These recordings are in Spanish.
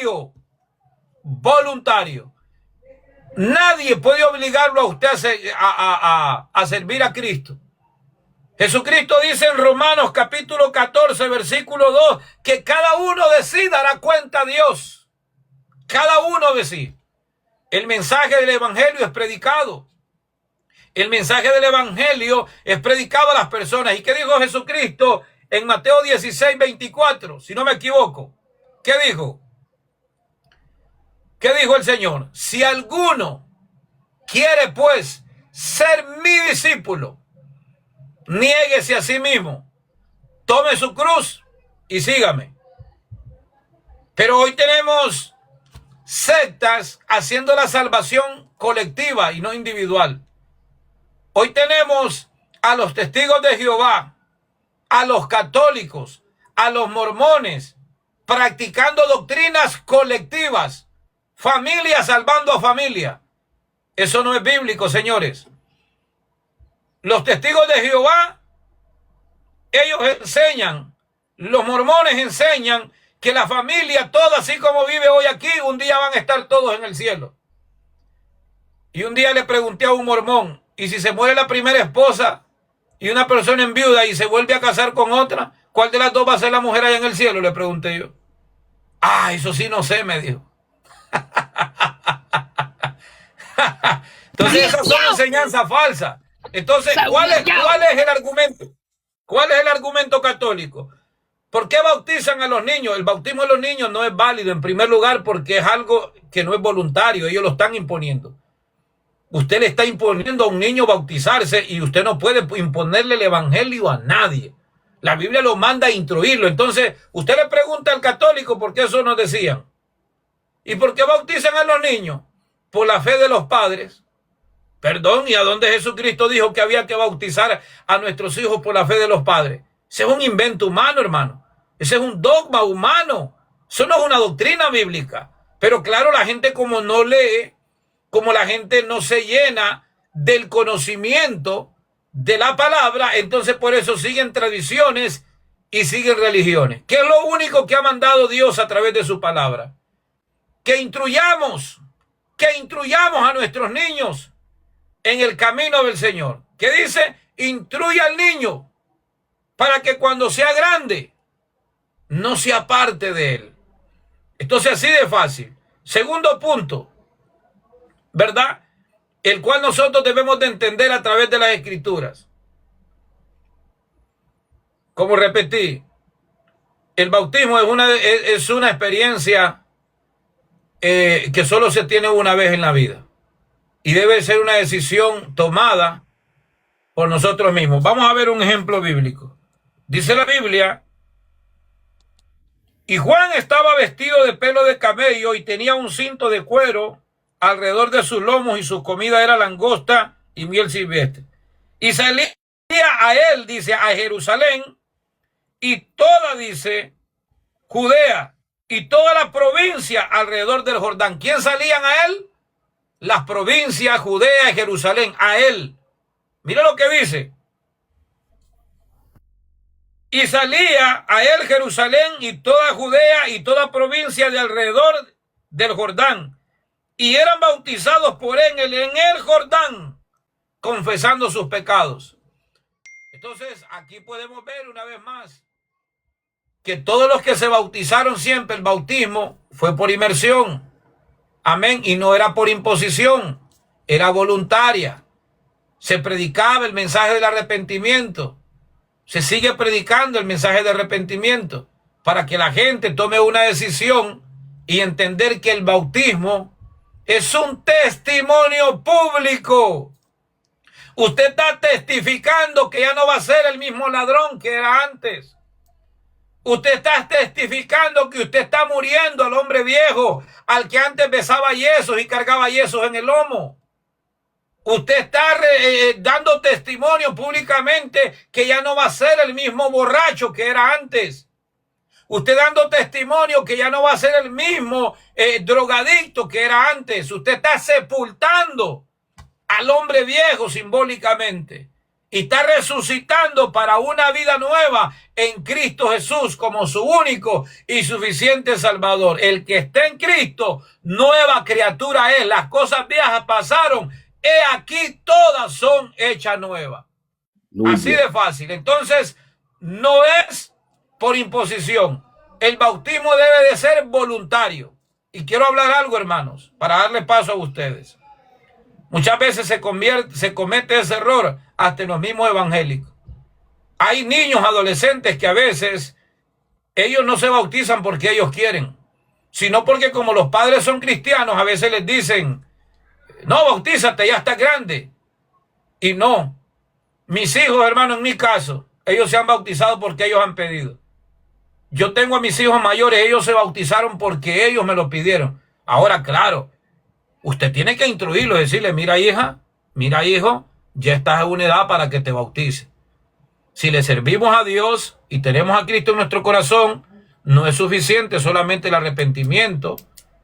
voluntario. Voluntario. Nadie puede obligarlo a usted a servir a Cristo. Jesucristo dice en Romanos capítulo 14, versículo 2, que cada uno de sí dará cuenta a Dios. Cada uno de sí. El mensaje del evangelio es predicado. El mensaje del evangelio es predicado a las personas. ¿Y qué dijo Jesucristo en Mateo 16, 24? Si no me equivoco. ¿Qué dijo? ¿Qué dijo el Señor? Si alguno quiere pues ser mi discípulo, niéguese a sí mismo, tome su cruz y sígame. Pero hoy tenemos sectas haciendo la salvación colectiva y no individual. Hoy tenemos a los testigos de Jehová, a los católicos, a los mormones, practicando doctrinas colectivas, familia salvando a familia. Eso no es bíblico, señores. Los testigos de Jehová, ellos enseñan, los mormones enseñan que la familia toda, así como vive hoy aquí, un día van a estar todos en el cielo. Y un día le pregunté a un mormón, ¿y si se muere la primera esposa y una persona enviuda y se vuelve a casar con otra, cuál de las dos va a ser la mujer allá en el cielo? Le pregunté yo. Ah, eso sí no sé, me dijo. Entonces esas son enseñanzas falsas. Entonces, ¿cuál es el argumento? ¿Cuál es el argumento católico? ¿Por qué bautizan a los niños? El bautismo de los niños no es válido en primer lugar porque es algo que no es voluntario, ellos lo están imponiendo. Usted le está imponiendo a un niño bautizarse y usted no puede imponerle el evangelio a nadie. La Biblia lo manda a instruirlo. Entonces, usted le pregunta al católico por qué eso nos decían. ¿Y por qué bautizan a los niños? Por la fe de los padres. Perdón, ¿y a dónde Jesucristo dijo que había que bautizar a nuestros hijos por la fe de los padres? Ese es un invento humano, hermano. Ese es un dogma humano. Eso no es una doctrina bíblica. Pero claro, la gente como no lee, como la gente no se llena del conocimiento de la palabra, entonces por eso siguen tradiciones y siguen religiones. ¿Qué es lo único que ha mandado Dios a través de su palabra? Que instruyamos a nuestros niños en el camino del Señor. ¿Qué dice? Instruye al niño para que cuando sea grande no se aparte de él. Entonces así de fácil. Segundo punto, ¿verdad? El cual nosotros debemos de entender a través de las Escrituras. Como repetí, el bautismo es una experiencia que solo se tiene una vez en la vida. Y debe ser una decisión tomada por nosotros mismos. Vamos a ver un ejemplo bíblico. Dice la Biblia, y Juan estaba vestido de pelo de camello y tenía un cinto de cuero alrededor de sus lomos y su comida era langosta y miel silvestre. Y salía a él, dice, a Jerusalén y toda, dice, Judea y toda la provincia alrededor del Jordán. ¿Quién salían a él? Las provincias, Judea y Jerusalén, a él. Mira lo que dice. Y salía a él Jerusalén y toda Judea y toda provincia de alrededor del Jordán. Y eran bautizados por él en el Jordán, confesando sus pecados. Entonces, aquí podemos ver una vez más que todos los que se bautizaron siempre, el bautismo fue por inmersión. Amén. Y no era por imposición, era voluntaria. Se predicaba el mensaje del arrepentimiento. Se sigue predicando el mensaje de arrepentimiento para que la gente tome una decisión y entender que el bautismo es un testimonio público. Usted está testificando que ya no va a ser el mismo ladrón que era antes. Usted está testificando que usted está muriendo al hombre viejo, al que antes besaba yesos y cargaba yesos en el lomo. Usted está dando testimonio públicamente que ya no va a ser el mismo borracho que era antes. Usted dando testimonio que ya no va a ser el mismo drogadicto que era antes. Usted está sepultando al hombre viejo simbólicamente. y está resucitando para una vida nueva en Cristo Jesús como su único y suficiente Salvador. El que está en Cristo, nueva criatura es. Las cosas viejas pasaron, he aquí todas son hechas nuevas. Así de fácil. Entonces, no es por imposición. El bautismo debe de ser voluntario. Y quiero hablar algo, hermanos, para darle paso a ustedes. Muchas veces se comete ese error hasta en los mismos evangélicos. Hay niños, adolescentes que a veces ellos no se bautizan porque ellos quieren, sino porque como los padres son cristianos, a veces les dicen, no, bautízate, ya estás grande. Y no. Mis hijos, hermano, en mi caso, ellos se han bautizado porque ellos han pedido. Yo tengo a mis hijos mayores, ellos se bautizaron porque ellos me lo pidieron. Ahora, claro, usted tiene que instruirlo, decirle, mira hija, mira hijo, ya estás en una edad para que te bautice. Si le servimos a Dios y tenemos a Cristo en nuestro corazón, no es suficiente solamente el arrepentimiento.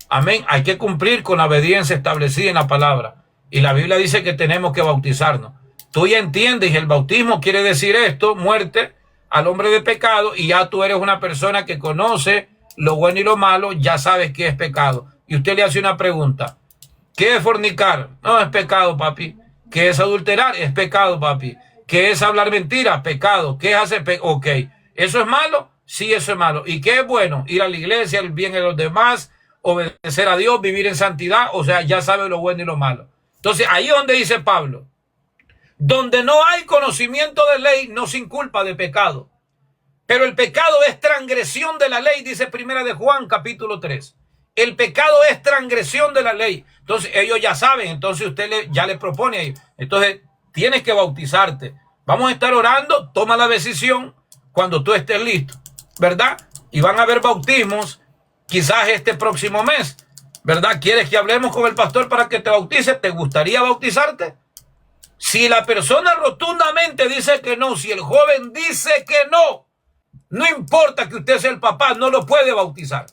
Amén. Hay que cumplir con la obediencia establecida en la palabra. Y la Biblia dice que tenemos que bautizarnos. Tú ya entiendes, y el bautismo quiere decir esto, muerte al hombre de pecado, y ya tú eres una persona que conoce lo bueno y lo malo, ya sabes que es pecado. Y usted le hace una pregunta. ¿Qué es fornicar? No, es pecado, papi. ¿Qué es adulterar? Es pecado, papi. ¿Qué es hablar mentira? Pecado. ¿Qué es hacer pecado? Ok. ¿Eso es malo? Sí, eso es malo. ¿Y qué es bueno? Ir a la iglesia, el bien de los demás, obedecer a Dios, vivir en santidad. O sea, ya sabe lo bueno y lo malo. Entonces, ahí es donde dice Pablo. Donde no hay conocimiento de ley, no se inculpa de pecado. Pero el pecado es transgresión de la ley, dice Primera de Juan, capítulo 3. El pecado es transgresión de la ley. Entonces, ellos ya saben. Entonces, usted ya le propone a ellos. Entonces, tienes que bautizarte. Vamos a estar orando. Toma la decisión cuando tú estés listo, ¿verdad? Y van a haber bautismos quizás este próximo mes, ¿verdad? ¿Quieres que hablemos con el pastor para que te bautice? ¿Te gustaría bautizarte? Si la persona rotundamente dice que no, si el joven dice que no, no importa que usted sea el papá, no lo puede bautizar.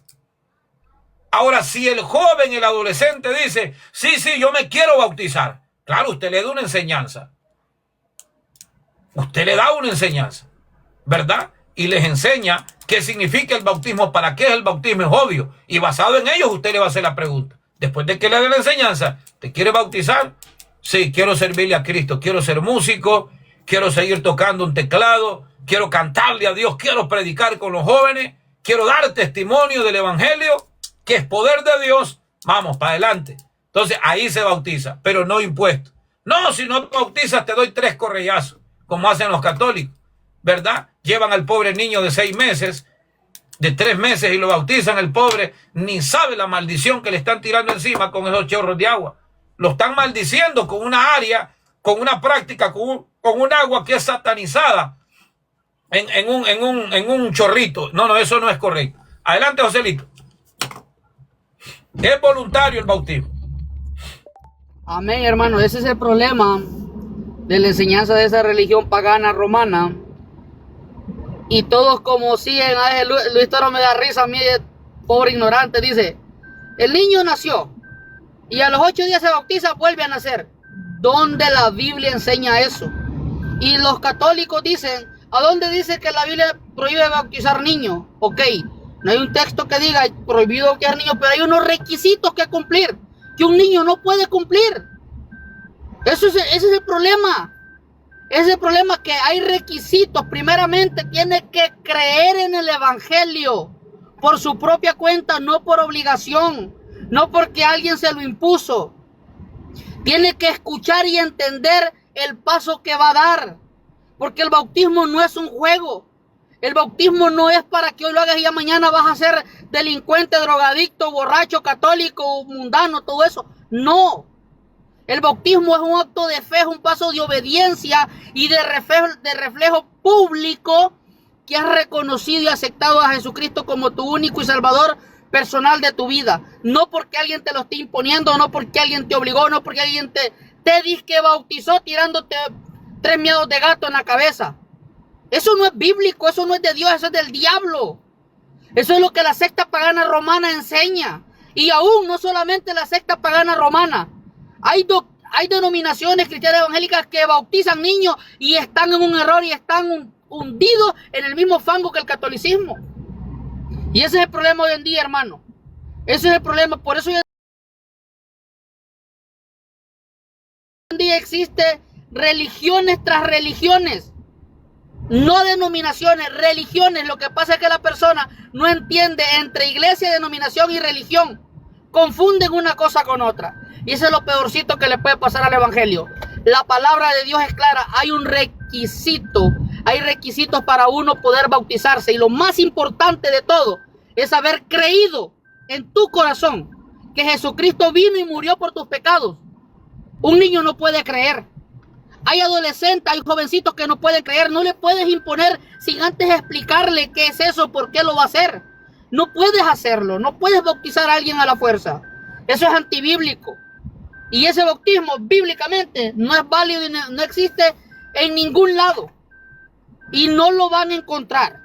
Ahora, si el joven, el adolescente dice, sí, yo me quiero bautizar, claro, usted le da una enseñanza. Usted le da una enseñanza, ¿verdad? Y les enseña qué significa el bautismo, para qué es el bautismo, es obvio. Y basado en ellos, usted le va a hacer la pregunta. Después de que le dé la enseñanza, ¿te quiere bautizar? Sí, quiero servirle a Cristo, quiero ser músico, quiero seguir tocando un teclado, quiero cantarle a Dios, quiero predicar con los jóvenes, quiero dar testimonio del evangelio, que es poder de Dios. Vamos, para adelante. Entonces, ahí se bautiza, pero no impuesto. No, si no bautizas, te doy 3 correllazos, como hacen los católicos, ¿verdad? Llevan al pobre niño de 6 meses, de 3 meses, y lo bautizan. El pobre ni sabe la maldición que le están tirando encima con esos chorros de agua. Lo están maldiciendo con una área, con una práctica, con un agua que es satanizada en un chorrito. No, eso no es correcto. Adelante, Joselito. Es voluntario el bautismo. Amén, hermano. Ese es el problema de la enseñanza de esa religión pagana romana. Y todos como siguen a Luis Toro, me da risa a mí, pobre ignorante. Dice, el niño nació y a los 8 días se bautiza, vuelve a nacer. ¿Dónde la Biblia enseña eso? Y los católicos dicen, ¿a dónde dice que la Biblia prohíbe bautizar niños? Ok, no hay un texto que diga prohibido bautizar niños, pero hay unos requisitos que cumplir, que un niño no puede cumplir. Ese es el problema. Ese es el problema, que hay requisitos. Primeramente, tiene que creer en el evangelio por su propia cuenta, no por obligación, no porque alguien se lo impuso. Tiene que escuchar y entender el paso que va a dar, porque el bautismo no es un juego. El bautismo no es para que hoy lo hagas y ya mañana vas a ser delincuente, drogadicto, borracho, católico, mundano, todo eso. No. El bautismo es un acto de fe, es un paso de obediencia y de reflejo público que has reconocido y aceptado a Jesucristo como tu único y salvador personal de tu vida. No porque alguien te lo esté imponiendo, no porque alguien te obligó, no porque alguien te disque bautizó tirándote 3 miedos de gato en la cabeza. Eso no es bíblico, eso no es de Dios, eso es del diablo. Eso es lo que la secta pagana romana enseña. Y aún no solamente la secta pagana romana. hay denominaciones cristianas evangélicas que bautizan niños y están en un error y están hundidos en el mismo fango que el catolicismo. Y ese es el problema hoy en día, hermano. Ese es el problema. Por eso hoy en día existe religiones tras religiones. No denominaciones, religiones. Lo que pasa es que la persona no entiende entre iglesia, denominación y religión. Confunden una cosa con otra. Y eso es lo peorcito que le puede pasar al evangelio. La palabra de Dios es clara. Hay un requisito. Hay requisitos para uno poder bautizarse. Y lo más importante de todo es haber creído en tu corazón que Jesucristo vino y murió por tus pecados. Un niño no puede creer. Hay adolescentes, hay jovencitos que no pueden creer. No le puedes imponer sin antes explicarle qué es eso, por qué lo va a hacer. No puedes hacerlo. No puedes bautizar a alguien a la fuerza. Eso es antibíblico. Y ese bautismo bíblicamente no es válido y no existe en ningún lado. Y no lo van a encontrar.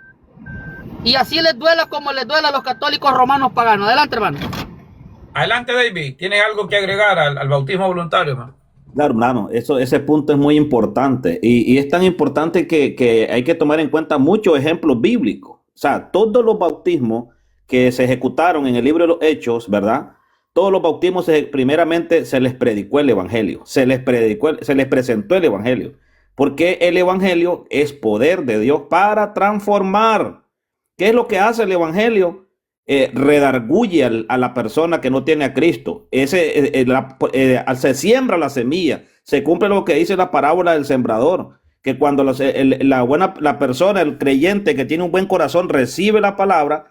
Y así les duela como les duela a los católicos romanos paganos. Adelante, hermano. Adelante, David. ¿Tienes algo que agregar al bautismo voluntario, hermano? Claro, hermano, ese punto es muy importante y es tan importante que hay que tomar en cuenta muchos ejemplos bíblicos. O sea, todos los bautismos que se ejecutaron en el libro de los Hechos, ¿verdad? Todos los bautismos primeramente se les predicó el evangelio, se les presentó el evangelio, porque el evangelio es poder de Dios para transformar. ¿Qué es lo que hace el evangelio? Redarguye a la persona que no tiene a Cristo. Se siembra la semilla, se cumple lo que dice la parábola del sembrador, que cuando la persona, el creyente que tiene un buen corazón recibe la palabra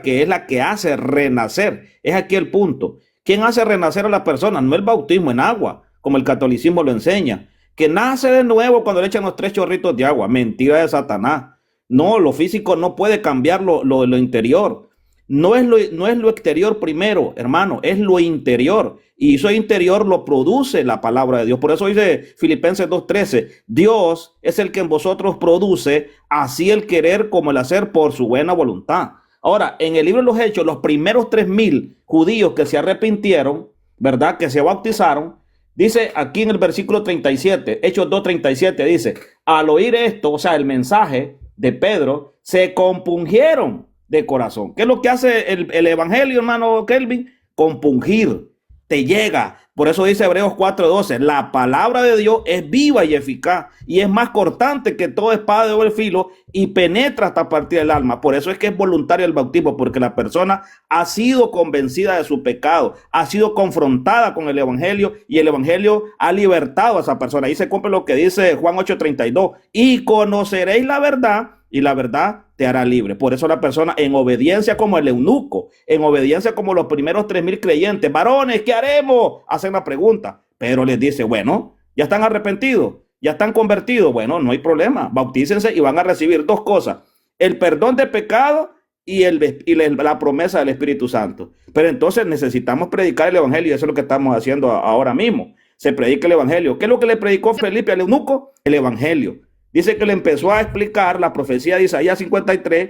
que es la que hace renacer. Es aquí el punto. ¿Quién hace renacer a la persona? No el bautismo en agua, como el catolicismo lo enseña, que nace de nuevo cuando le echan los 3 chorritos de agua. Mentira de Satanás. No, lo físico no puede cambiar lo interior. No es lo exterior primero, hermano, es lo interior. Y eso interior lo produce la palabra de Dios. Por eso dice Filipenses 2:13, Dios es el que en vosotros produce así el querer como el hacer por su buena voluntad. Ahora, en el libro de los Hechos, los primeros 3,000 judíos que se arrepintieron, ¿verdad? Que se bautizaron, dice aquí en el versículo 37, Hechos 2:37, dice, al oír esto, o sea, el mensaje de Pedro, se compungieron de corazón. ¿Qué es lo que hace el evangelio, hermano Kelvin? Compungir, te llega. Por eso dice Hebreos 4:12, la palabra de Dios es viva y eficaz y es más cortante que toda espada de doble filo y penetra hasta partir del alma. Por eso es que es voluntario el bautismo, porque la persona ha sido convencida de su pecado, ha sido confrontada con el evangelio y el evangelio ha libertado a esa persona. Ahí se cumple lo que dice Juan 8:32, y conoceréis la verdad y la verdad te hará libre. Por eso la persona, en obediencia como el eunuco, en obediencia como los primeros 3,000 creyentes, varones, ¿qué haremos? Hacen la pregunta. Pero les dice, bueno, ya están arrepentidos, ya están convertidos. Bueno, no hay problema, bautícense y van a recibir 2 cosas: el perdón de pecado y la promesa del Espíritu Santo. Pero entonces necesitamos predicar el evangelio, y eso es lo que estamos haciendo ahora mismo. Se predica el evangelio. ¿Qué es lo que le predicó Felipe al eunuco? El evangelio. Dice que le empezó a explicar la profecía de Isaías 53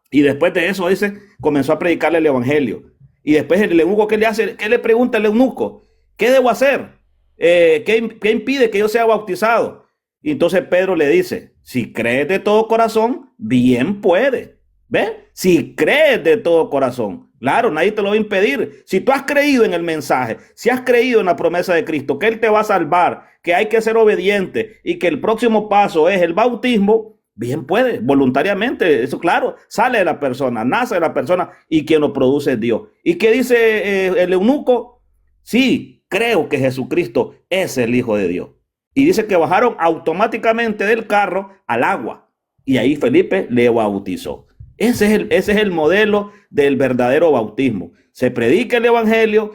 y después de eso dice, comenzó a predicarle el evangelio. Y después el eunuco, ¿qué le hace? ¿Qué le pregunta el eunuco? ¿Qué debo hacer? ¿Qué impide que yo sea bautizado? Y entonces Pedro le dice, si crees de todo corazón, bien puede. ¿Ves? Si crees de todo corazón, claro, nadie te lo va a impedir. Si tú has creído en el mensaje, si has creído en la promesa de Cristo, que Él te va a salvar, que hay que ser obediente y que el próximo paso es el bautismo, bien puede, voluntariamente. Eso, claro, sale de la persona, nace de la persona y quien lo produce es Dios. ¿Y qué dice el eunuco? Sí, creo que Jesucristo es el Hijo de Dios. Y dice que bajaron automáticamente del carro al agua y ahí Felipe le bautizó. Ese es el modelo del verdadero bautismo. Se predica el evangelio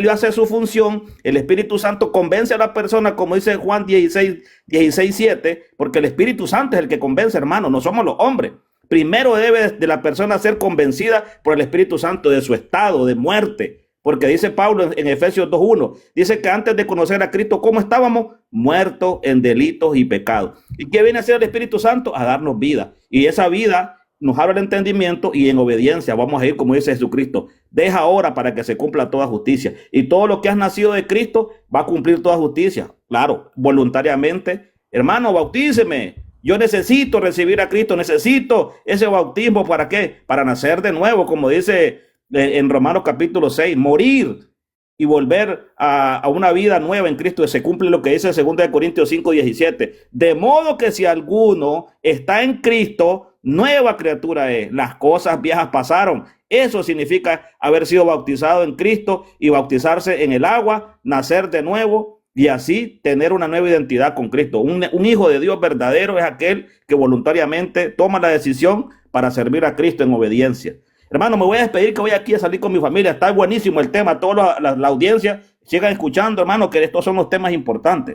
hace su función, el Espíritu Santo convence a la persona, como dice Juan 16:7, porque el Espíritu Santo es el que convence, hermano, no somos los hombres. Primero debe de la persona ser convencida por el Espíritu Santo de su estado de muerte, porque dice Pablo en Efesios 2:1, dice que antes de conocer a Cristo, ¿cómo estábamos? Muertos en delitos y pecados. ¿Y qué viene a hacer el Espíritu Santo? A darnos vida, y esa vida nos abre el entendimiento y en obediencia vamos a ir, como dice Jesucristo, deja ahora para que se cumpla toda justicia. Y todo lo que has nacido de Cristo va a cumplir toda justicia. Claro, voluntariamente. Hermano, bautíceme. Yo necesito recibir a Cristo, necesito ese bautismo. ¿Para qué? Para nacer de nuevo, como dice en Romanos capítulo 6, morir y volver a una vida nueva en Cristo. Se cumple lo que dice 2 Corintios 5:17. De modo que si alguno está en Cristo, nueva criatura es. Las cosas viejas pasaron. Eso significa haber sido bautizado en Cristo y bautizarse en el agua, nacer de nuevo y así tener una nueva identidad con Cristo. Un hijo de Dios verdadero es aquel que voluntariamente toma la decisión para servir a Cristo en obediencia. Hermano, me voy a despedir, que voy aquí a salir con mi familia. Está buenísimo el tema. Toda la audiencia sigan escuchando, hermano, que estos son los temas importantes.